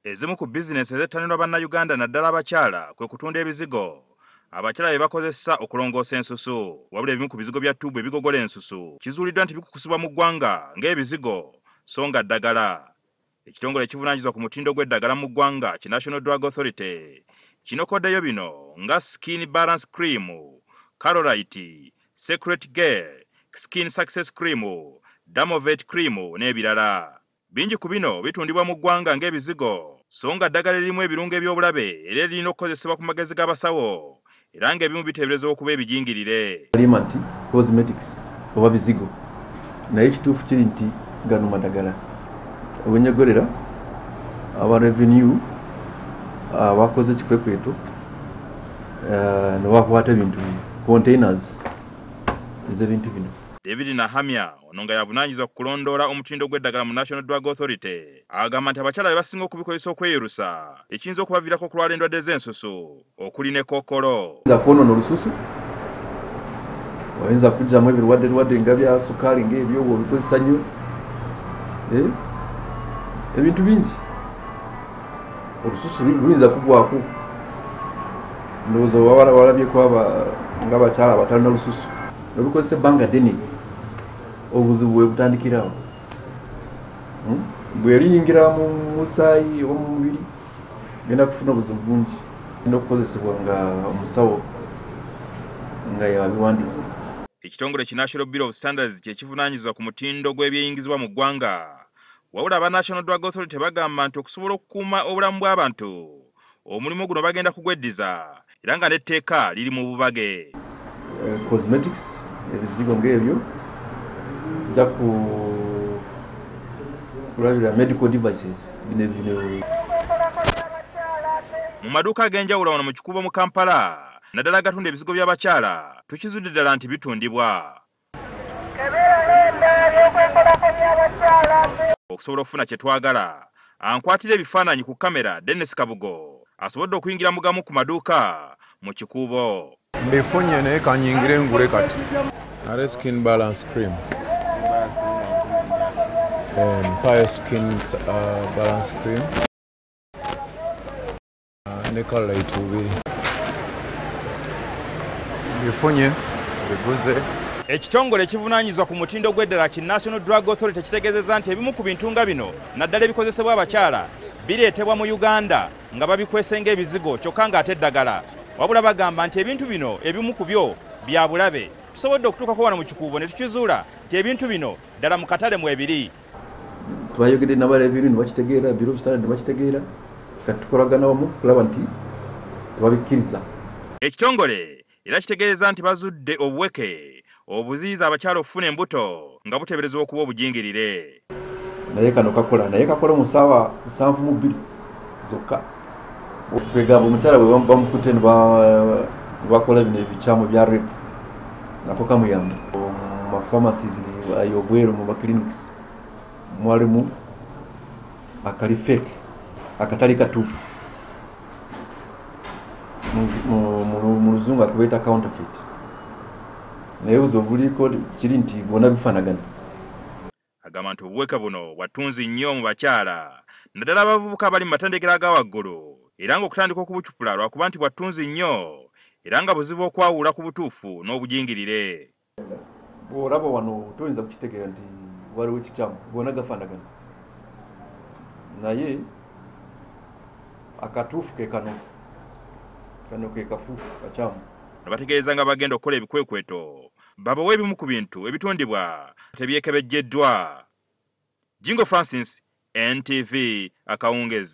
Ezimu ku bizinesi ezettanirwa bannayuganda naddala abakyala kwe kutunda ebizigo. Abakyala bye bakozesa okulongoosa ensusu. Wabula ebimu ku bizigo bya ttubu ebigogola ensusu kizuuliddwa nti bikukusibwa mu ggwanga ng'ebizigo so nga ddagala. Ekitongole ekivunanyizibwa ku mutindo gw'eddagala mu ggwanga ki National Drug Authority kinokoddeyo bino nga Skin Balance Cream, Carolite, Secret Girl, Skin Success Cream, Damovet Cream n'ebirala. Bingi ku bino bitundibwa mu ggwanga ng'ebizigo so nga ddagala lirimu ebirungo eby'obulabe era erina okukozesebwa ku magezi g'abasawo era ng'ebimu biteeberezebwa okuba ebijingirire. Nti cosmetics oba bizigo naye ekituufu kiri nti gano maddagala. Obwenyegolera aba revenue bakoze ekikwekweto ne bakwata ebintu containers ez'ebintu bino. David Nahamya ono nga yavunaanyizibwa ku kulondoola omutindo gw'eddagala mu National Drug Authority agamba nti abakyala be basinga okubikozesa okweyerusa ekiyinza okubaviirako okulwala endwadde z'ensusu okuli ne kookolo. Oyinza kwonoona olususu, oyinza kujjamu ebirwadde nga bya sukaali ng'ebyo obikozesa nnyo, ebintu bingi. Olususu luyinza kugwako, ndowooza walabyeko ng'abakyala abatalina lususu obikozesa ebbanga ddene obuzibu bwe butandikirawo. Bwe liyingira mu musaayi oba mu mubiri genda kufuna obuzibu bungi, genda okukozesebwa nga omusawo nga yabiwandiika. Ekitongole ki National Bureau of Standards kye kivunaanyizibwa ku mutindo gw'ebyeyingizibwa mu ggwanga. Wabula aba National Drug Authority bagamba nti okusobola okukuuma obulamu bw'abantu omulimu guno bagenda kugweddiza era nga n'etteeka liri mu bubage. Cosmetics ebizigo ng'ebyo ja kulabira medical devices bino. Mu maduuka ag'enjawulo wano mu kikubo mu Kampala naddala agatunda ebizigo by'abakyala tukizudde ddala nti bitundibwa. Okusobola okufuna kye twagala ankwatira ebifaananyi ku kamera Dennis Kabugo asobodde okuyingira mu gamu ku maduuka mu kikubo. Mbifunye naye kanyingire ngule kati. Are Skin Balance Cream. Fire Skin Balance Cream. Ne Carolite bubiri. Mbifunye biguze. Ekitongole ekivunaanyizibwa ku mutindo gw'eddagala ki National Drug Authority kitegeezezza nti ebimu ku bintu nga bino naddala ebikozesebwa abakyala bireetebwa mu Uganda nga babikwese ng'ebizigo kyokka ng'ate eddagala. Wabula bagamba nti ebintu bino ebimu ku byo bya bulabe. Tusobodde okutuukako wano mu kikuubo ne tukizuula nti ebintu bino ddala mu katale mwebiri. Twayogedde n'abalebiri ne bakitegeera, biro bisitale ne bakitegeera, kati tukolagana wamu kulaba nti babikkiriza. Ekitongole era kitegeeza nti bazudde obuweke obuziyiza abakyala okufuna embuto nga buteeberezebwa okuba obujingirire. Naye kano kakola mu ssaawa 72 zokka. Twegamba omukyala bwe bamukute ne bakola bino ebikyamu bya rep nako kamuyamba. Mu mafamasizi ayobweru mu makiliniki mwalimu akali fake akatali katuufu mu luzungu akubeeta counterfeit. Naye buzo buliko kiri nti bwonna bifaanagana. Agamba nti obuweka buno bwatunzi nnyo mu bakyala naddala abavubuka abali mu matendekero aga waggulu era ng'okutandika okubicupula lwakuba nti bwatunzi nnyo era nga buzibu okwawula ku butuufu n'obujingirire. Bw'olaba wano toyinza kukitegeera nti waliwo ekikyamu, bwonna gafaanagana. Naye akatuufu ke kano ke kafuufu kakyamu. Bategeeza nga bagenda okukola ebikwekweto babawe ebimu ku bintu ebitundibwa tebyekebejjeddwa. Jingo Francis, NTV Akawungezi.